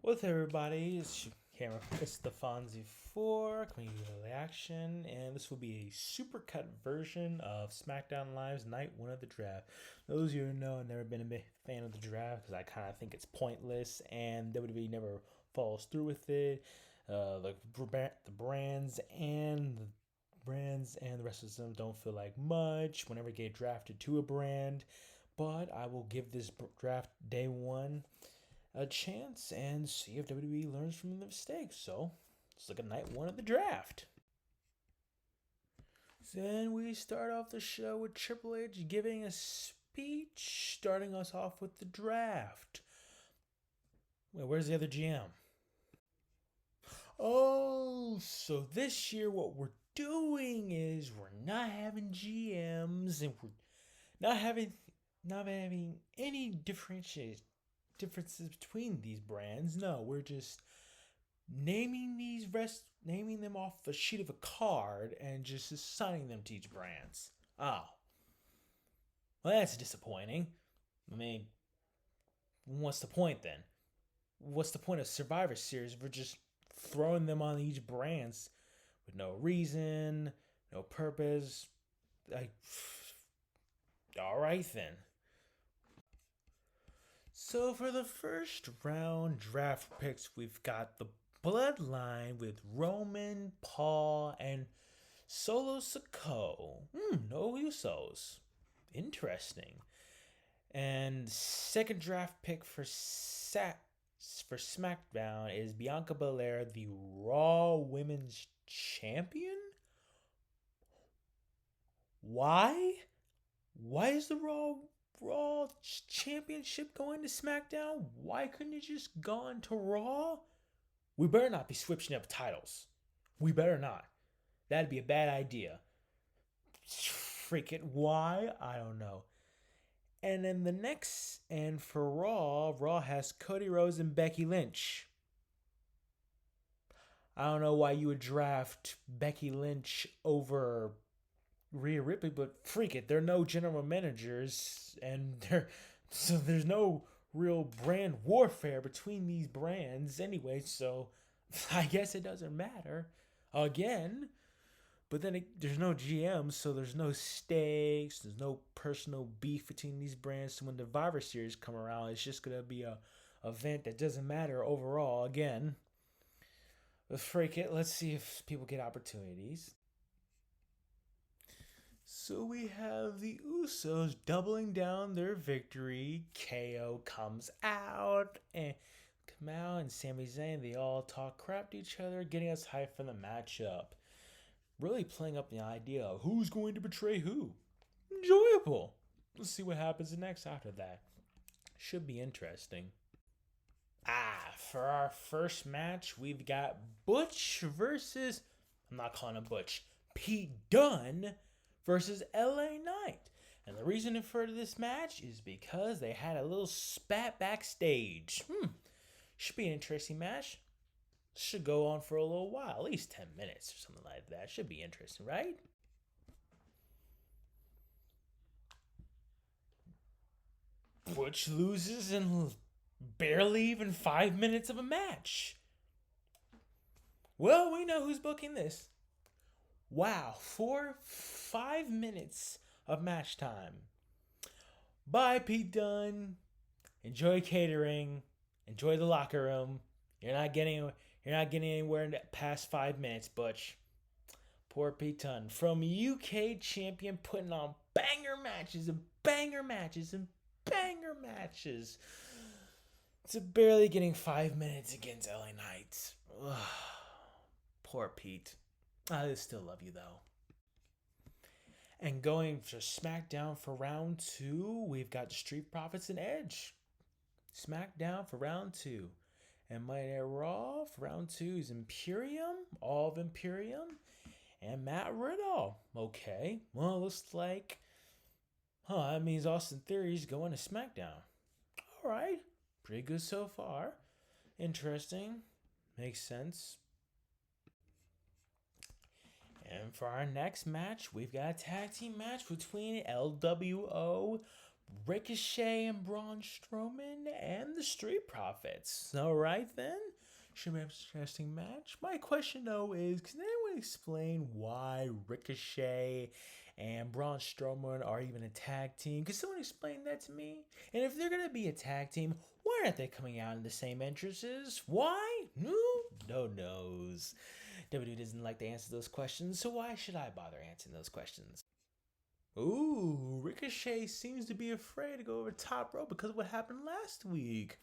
What's up, everybody? It's the FONZ4 coming to you with a reaction, and this will be a supercut version of Smackdown Live's Night 1 of the draft. Those of you who know I've never been a big fan of the draft because I kind of think it's pointless and WWE never follows through with it. The brands and the rest of them don't feel like much whenever you get drafted to a brand, but I will give this draft day one a chance and see if WWE learns from the mistakes. So let's look at night 1 of the draft. Then we start off the show with Triple H giving a speech, starting us off with the draft. Wait, where's the other GM? Oh, so this year what we're doing is we're not having GMs and we're not having any differences between these brands. No, we're just naming them off a sheet of a card and just assigning them to each brands. Oh, well, that's disappointing. I mean, what's the point then? What's the point of Survivor Series if we're just throwing them on each brands with no reason, no purpose? All right then. So for the first round draft picks, we've got the Bloodline with Roman, Paul, and Solo Sikoa. No Usos. Interesting. And second draft pick for SmackDown is Bianca Belair, the Raw Women's Champion? Why? Why is the Raw Championship going to SmackDown? Why couldn't it just gone to Raw? We better not be switching up titles. We better not. That'd be a bad idea. Freaking why? I don't know. And then for Raw has Cody Rhodes and Becky Lynch. I don't know why you would draft Becky Lynch over Rhea Ripley, but freak it, there are no general managers, and there's no real brand warfare between these brands anyway. So I guess it doesn't matter again. But then there's no GM, so there's no stakes. There's no personal beef between these brands. So when the Survivor Series come around, it's just gonna be a event that doesn't matter overall again. But freak it, let's see if people get opportunities. So we have the Usos doubling down their victory. KO comes out and Sami Zayn, they all talk crap to each other, getting us hyped for the matchup. Really playing up the idea of who's going to betray who. Enjoyable. Let's see what happens next after that. Should be interesting. For our first match, we've got Butch versus, I'm not calling him Butch, Pete Dunne versus LA Knight. And the reason for this match is because they had a little spat backstage. Should be an interesting match. Should go on for a little while, at least 10 minutes or something like that. Should be interesting, right? Butch loses in barely even 5 minutes of a match. Well, we know who's booking this. Wow, 5 minutes of match time. Bye, Pete Dunne. Enjoy catering. Enjoy the locker room. You're not getting anywhere past 5 minutes, Butch. Poor Pete Dunne. From UK champion putting on banger matches and banger matches and banger matches to barely getting 5 minutes against LA Knight. Poor Pete. I still love you, though. And going for SmackDown for round 2, we've got the Street Profits and Edge. SmackDown for round 2. And Monday Night Raw for round 2 is Imperium, all of Imperium, and Matt Riddle. Okay, well, it looks like, that means Austin Theory's going to SmackDown. All right, pretty good so far. Interesting, makes sense. And for our next match, we've got a tag team match between LWO Ricochet and Braun Strowman and the Street Profits. Alright then. Should be an interesting match. My question though is, can anyone explain why Ricochet and Braun Strowman are even a tag team? Can someone explain that to me? And if they're going to be a tag team, why aren't they coming out in the same entrances? Why? No knows. WWE doesn't like to answer those questions, so why should I bother answering those questions? Ooh, Ricochet seems to be afraid to go over top rope because of what happened last week.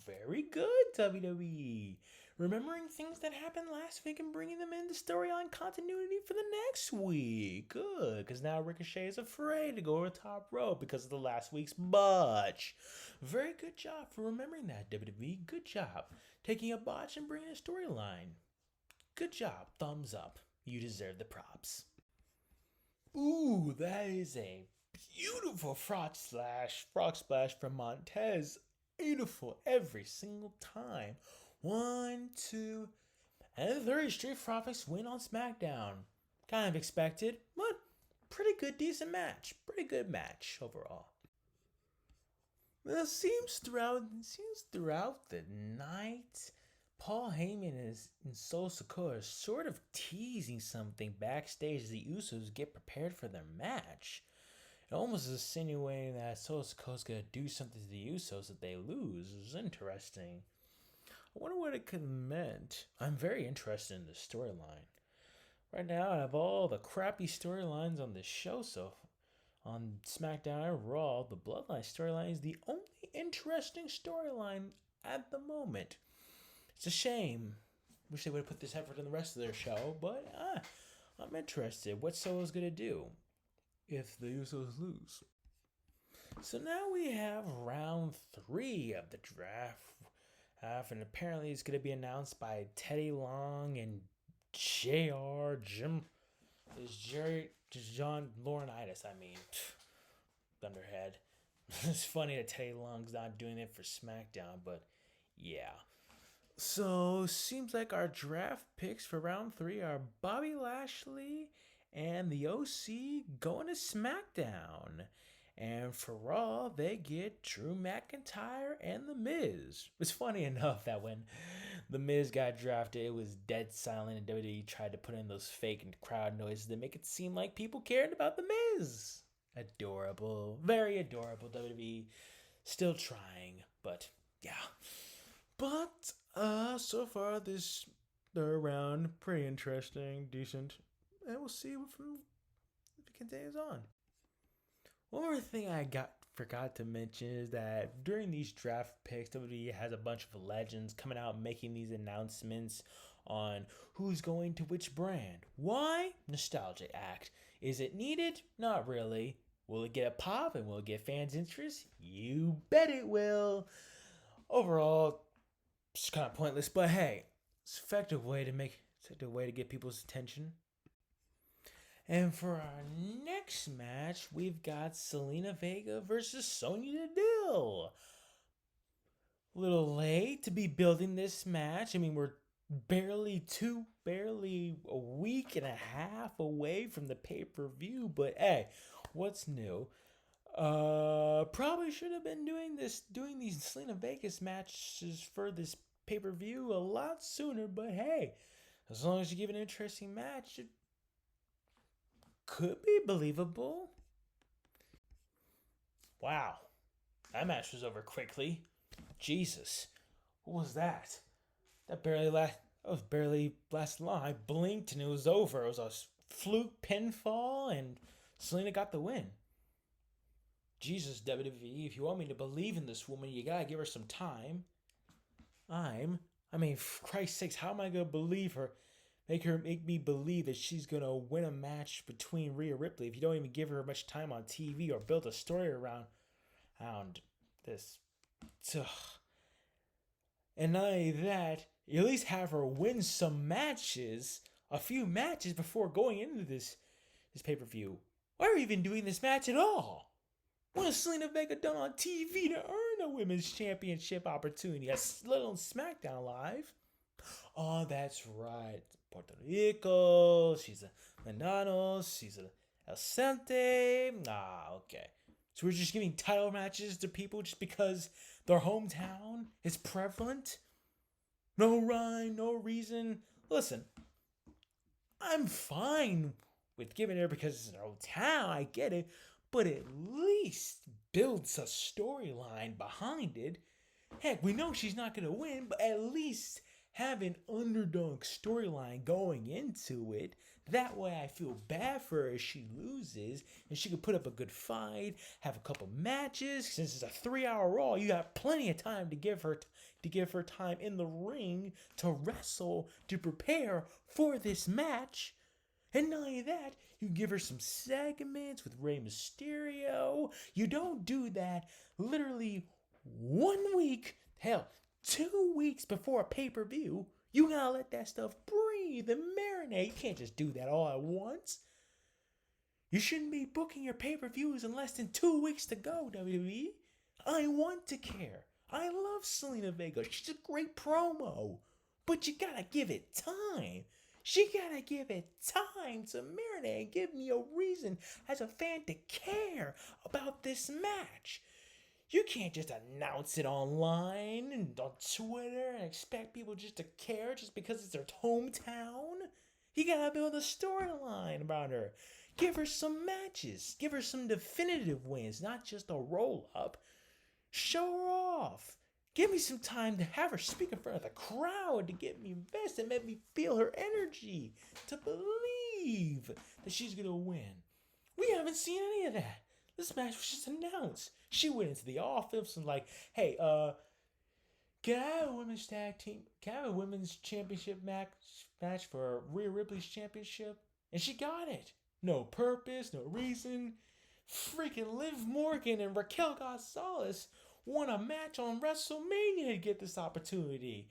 Very good, WWE. Remembering things that happened last week and bringing them into storyline continuity for the next week. Good, because now Ricochet is afraid to go over top rope because of the last week's botch. Very good job for remembering that, WWE. Good job. Taking a botch and bringing a storyline. Good job. Thumbs up. You deserve the props. Ooh, that is a beautiful frog splash from Montez. Beautiful every single time. 1, 2, and 3 Street Profits win on Smackdown. Kind of expected, but pretty good, decent match. Pretty good match overall. Well, it seems throughout the night, Paul Heyman and Sol Sikoa are sort of teasing something backstage as the Usos get prepared for their match. It almost insinuating that Sol Sikoa's going to do something to the Usos if they lose. It was interesting. I wonder what it could have meant. I'm very interested in the storyline. Right now, out of all the crappy storylines on this show, so on SmackDown and Raw, the Bloodline storyline is the only interesting storyline at the moment. It's a shame. Wish they would have put this effort in the rest of their show, but I'm interested. What Solo's going to do if the Usos lose? So now we have round 3 of the draft. And apparently it's going to be announced by Teddy Long and John Laurinaitis. Thunderhead. It's funny that Teddy Long's not doing it for SmackDown, but yeah. So, seems like our draft picks for round 3 are Bobby Lashley and the OC going to SmackDown. And for Raw, they get Drew McIntyre and The Miz. It's funny enough that when The Miz got drafted, it was dead silent and WWE tried to put in those fake crowd noises to make it seem like people cared about The Miz. Adorable. Very adorable, WWE. Still trying, but yeah. But so far this third round, pretty interesting, decent, and we'll see if it continues on. One more thing I forgot to mention is that during these draft picks, WWE has a bunch of legends coming out making these announcements on who's going to which brand. Why? Nostalgia act. Is it needed? Not really. Will it get a pop and will it get fans' interest? You bet it will. Overall, it's kind of pointless, but hey, it's an effective way to get people's attention. And for our next match, we've got Selena Vega versus Sonya Deville. A little late to be building this match. I mean, we're barely a week and a half away from the pay-per-view, but hey, what's new? Probably should have been doing these Selena Vegas matches for this pay-per-view a lot sooner, but hey, as long as you give an interesting match, it could be believable. Wow, that match was over quickly. Jesus, what was that? That was barely lasted long. I blinked and it was over. It was a fluke pinfall and Selena got the win. Jesus, WWE, if you want me to believe in this woman, you gotta give her some time. For Christ's sakes, how am I gonna believe her? Make me believe that she's gonna win a match between Rhea Ripley if you don't even give her much time on TV or build a story around this. Ugh. And not only that, you at least have her win some matches, a few matches before going into this pay-per-view. Why are you even doing this match at all? What has Selena Vega done on TV to earn a women's championship opportunity? Let alone SmackDown Live. Oh, that's right. Puerto Rico. She's a Menanos. She's a El Sente. Okay. So we're just giving title matches to people just because their hometown is prevalent? No rhyme, no reason. Listen, I'm fine with giving her because it's her hometown. I get it. But at least builds a storyline behind it. Heck, we know she's not going to win, but at least have an underdog storyline going into it. That way I feel bad for her if she loses, and she could put up a good fight, have a couple matches. Since it's a 3-hour Raw, you have plenty of time to give her time in the ring to wrestle, to prepare for this match. And not only that, you give her some segments with Rey Mysterio. You don't do that literally 1 week, hell, 2 weeks before a pay-per-view. You gotta let that stuff breathe and marinate. You can't just do that all at once. You shouldn't be booking your pay-per-views in less than 2 weeks to go, WWE. I want to care. I love Selena Vega. She's a great promo. But you gotta give it time. She gotta give it time to marinate and give me a reason as a fan to care about this match. You can't just announce it online and on Twitter and expect people just to care just because it's their hometown. You gotta build a storyline about her. Give her some matches. Give her some definitive wins, not just a roll-up. Show her off. Give me some time to have her speak in front of the crowd to get me invested, make me feel her energy, to believe that she's gonna win. We haven't seen any of that. This match was just announced. She went into the office and like, hey, can I have a women's tag team? Can I have a women's championship match for Rhea Ripley's championship? And she got it. No purpose, no reason. Freaking Liv Morgan and Raquel Gonzalez won a match on WrestleMania to get this opportunity.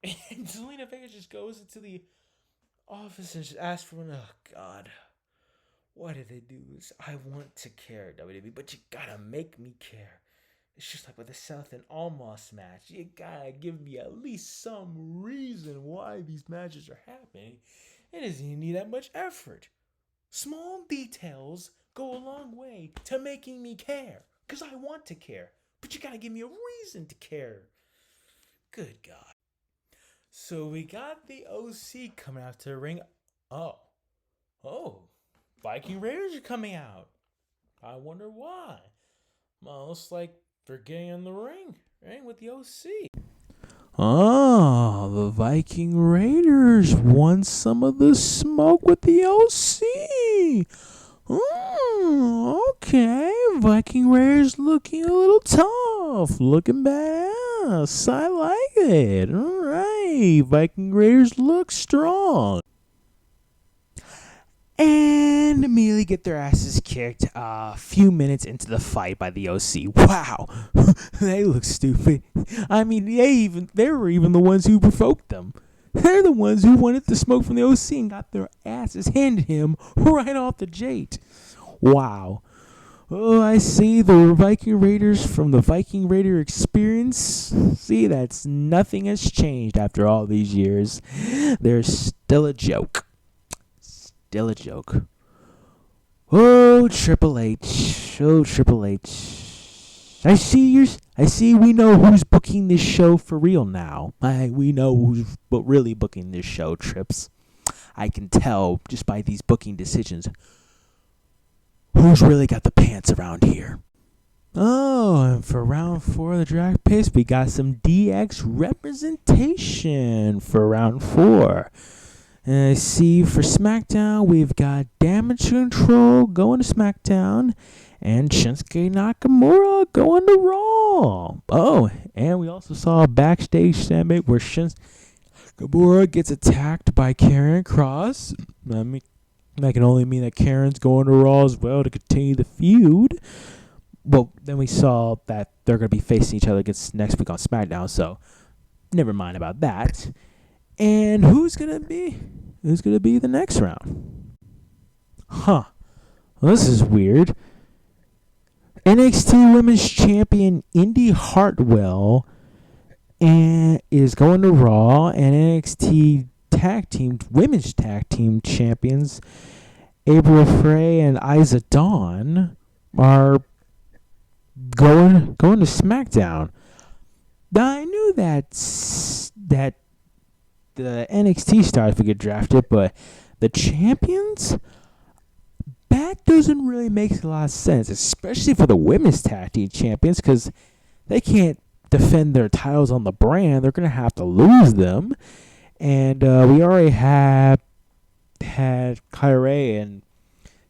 And Zelina Vega just goes into the office and just asks for oh God. Why did they do this? I want to care, WWE, but you gotta make me care. It's just like with the South and Almost match. You gotta give me at least some reason why these matches are happening. It doesn't even need that much effort. Small details go a long way to making me care. Because I want to care. But you gotta give me a reason to care. Good God. So we got the OC coming out to the ring. Oh. Viking Raiders are coming out. I wonder why. Well, looks like they're getting in the ring, right, with the OC. The Viking Raiders want some of the smoke with the OC. Okay. Viking Raiders looking a little tough, looking badass. I like it. All right. Viking Raiders look strong. And immediately get their asses kicked a few minutes into the fight by the OC. Wow, they look stupid. I mean, they were even the ones who provoked them. They're the ones who wanted the smoke from the OC and got their asses handed him right off the gate. Wow. Oh, I see the Viking Raiders from the Viking Raider experience. See, that's nothing has changed after all these years. They're still a joke. Still a joke. Oh, Triple H. Oh, Triple H. I see we know who's booking this show for real now. We know who's really booking this show, Trips. I can tell just by these booking decisions who's really got the pants around here. Oh, and for round 4 of the Drag Pace, we got some DX representation for round 4. And I see for SmackDown, we've got Damage Control going to SmackDown and Shinsuke Nakamura going to Raw. Oh, and we also saw a backstage segment where Shinsuke Nakamura gets attacked by Karrion Kross. I mean, that can only mean that Karen's going to Raw as well to continue the feud. Well, then we saw that they're going to be facing each other against next week on SmackDown, so never mind about that. And who's gonna be the next round? Well, this is weird. NXT Women's Champion Indy Hartwell is going to Raw, and NXT Women's Tag Team Champions April Frey and Isa Dawn are going to SmackDown. Now I knew that the NXT stars would get drafted, but the champions, that doesn't really make a lot of sense, especially for the women's tag team champions, because they can't defend their titles on the brand. They're going to have to lose them. And we already had Kyrie and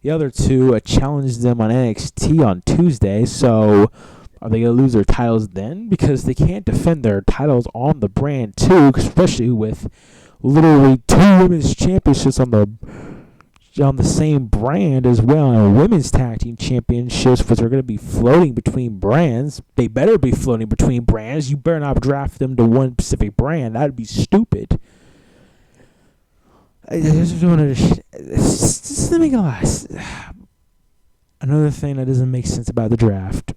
the other two challenge them on NXT on Tuesday. So are they going to lose their titles then? Because they can't defend their titles on the brand too, especially with literally two women's championships on the same brand as well, and women's tag team championships, which are going to be floating between brands. They better be floating between brands. You better not draft them to one specific brand. That would be stupid. I just don't understand. This doesn't make a lot of sense. Another thing that doesn't make sense about the draft,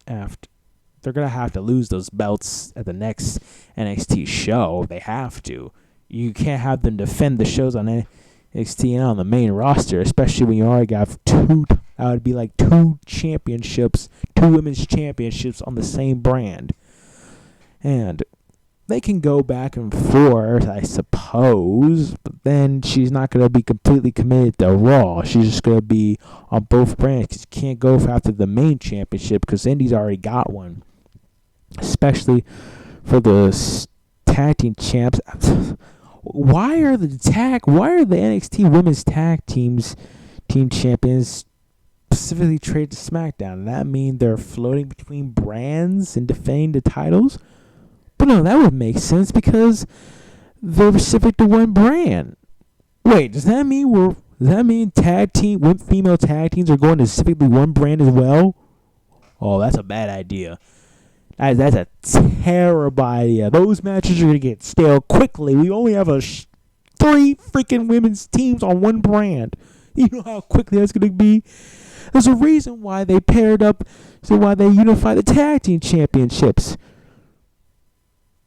they're going to have to lose those belts at the next NXT show. They have to. You can't have them defend the shows on NXT and on the main roster, especially when you already got two. That would be like two women's championships on the same brand. And they can go back and forth, I suppose, but then she's not going to be completely committed to Raw. She's just going to be on both brands, because you can't go after the main championship because Indy's already got one, especially for the tag team champs. Why are the NXT women's tag team champions specifically traded to SmackDown? Does that mean they're floating between brands and defending the titles? But no, that would make sense because they're specific to one brand. Wait, does that mean female tag teams are going to specifically one brand as well? Oh, that's a bad idea. That's a terrible idea. Those matches are going to get stale quickly. We only have 3 freaking women's teams on one brand. You know how quickly that's going to be? There's a reason why they paired up, so why they unified the tag team championships.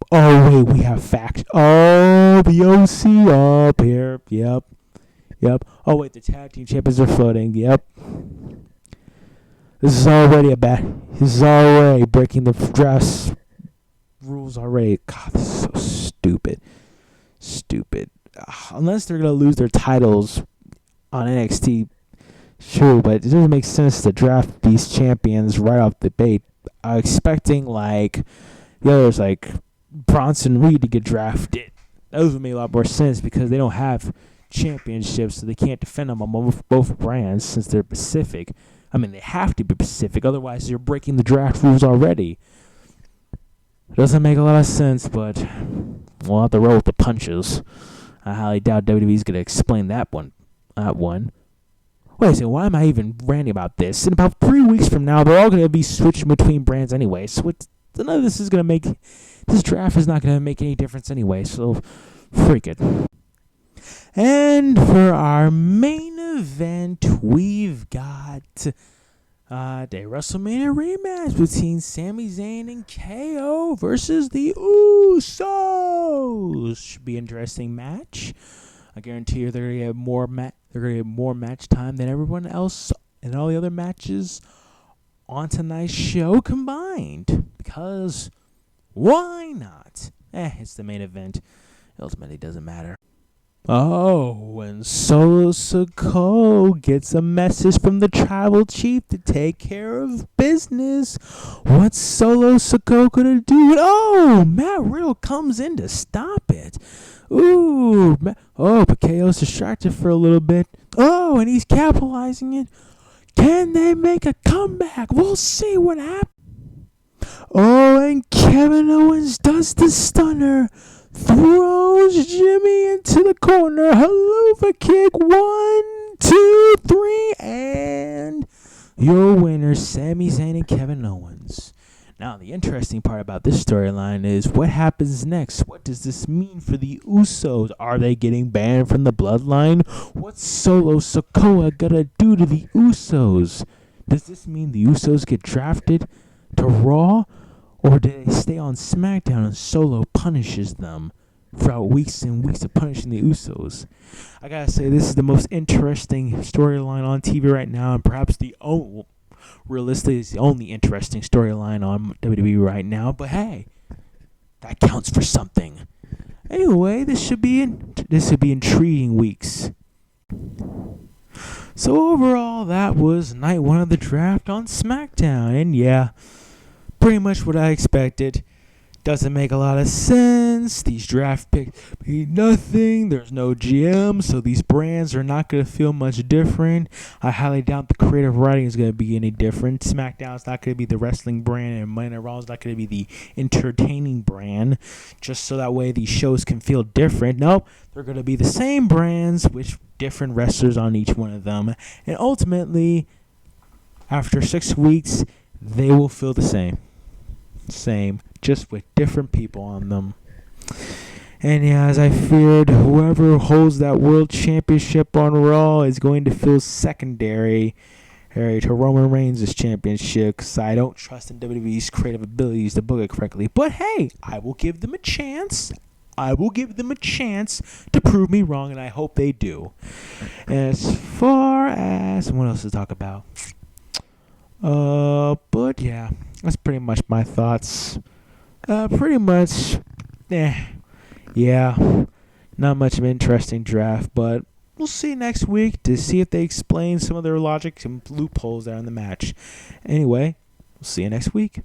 Oh, wait, we have facts. Oh, the OC up here. Yep. Oh, wait, the tag team champions are floating. Yep. This is already breaking the draft rules already. God, this is so stupid. Unless they're going to lose their titles on NXT, sure, but it doesn't make sense to draft these champions right off the bat. I'm expecting, like, the others, like Bronson Reed to get drafted. Those would make a lot more sense because they don't have championships, so they can't defend them on both brands since they're Pacific. I mean, they have to be Pacific, otherwise you're breaking the draft rules already. It doesn't make a lot of sense, but we'll have to roll with the punches. I highly doubt WWE's going to explain that one. Wait a second, why am I even ranting about this? In about 3 weeks from now, they're all going to be switching between brands anyway, so none of this is going to make... This draft is not going to make any difference anyway, so freak it. And for our main event, we've got a WrestleMania rematch between Sami Zayn and KO versus the Usos. Should be an interesting match. I guarantee you they're going to get more match time than everyone else and all the other matches on tonight's show combined. Because why not? It's the main event. It ultimately doesn't matter. Oh, when Solo Sikoa gets a message from the tribal chief to take care of business. What's Solo Sikoa gonna do? Oh, Matt Riddle comes in to stop it. Ooh, but KO's distracted for a little bit. Oh, and he's capitalizing it. Can they make a comeback? We'll see what happens. Oh, and Kevin Owens does the stunner. Throws Jimmy into the corner. Haluva kick. 1, 2, 3. And your winner, Sami Zayn and Kevin Owens. Now, the interesting part about this storyline is what happens next. What does this mean for the Usos? Are they getting banned from the bloodline? What's Solo Sikoa gonna do to the Usos? Does this mean the Usos get drafted to Raw? Or do they stay on SmackDown and Solo punishes them throughout weeks and weeks of punishing the Usos? I gotta say, this is the most interesting storyline on TV right now, and perhaps the realistically is the only interesting storyline on WWE right now. But hey, that counts for something. Anyway, this should be intriguing weeks. So overall, that was night 1 of the draft on SmackDown, and yeah, pretty much what I expected. Doesn't make a lot of sense. These draft picks mean nothing. There's no GM, so these brands are not going to feel much different. I highly doubt the creative writing is going to be any different. SmackDown's not going to be the wrestling brand, and Monday Night Raw is not going to be the entertaining brand, just so that way these shows can feel different. Nope, they're going to be the same brands with different wrestlers on each one of them. And ultimately, after 6 weeks, they will feel the same. Just with different people on them. And yeah, as I feared, whoever holds that world championship on Raw is going to feel secondary to Roman Reigns' championship, because I don't trust in WWE's creative abilities to book it correctly. But hey, I will give them a chance. To prove me wrong, and I hope they do. As far as what else to talk about? But yeah, that's pretty much my thoughts. Yeah, not much of an interesting draft, but we'll see next week to see if they explain some of their logic and loopholes there in the match. Anyway, we'll see you next week.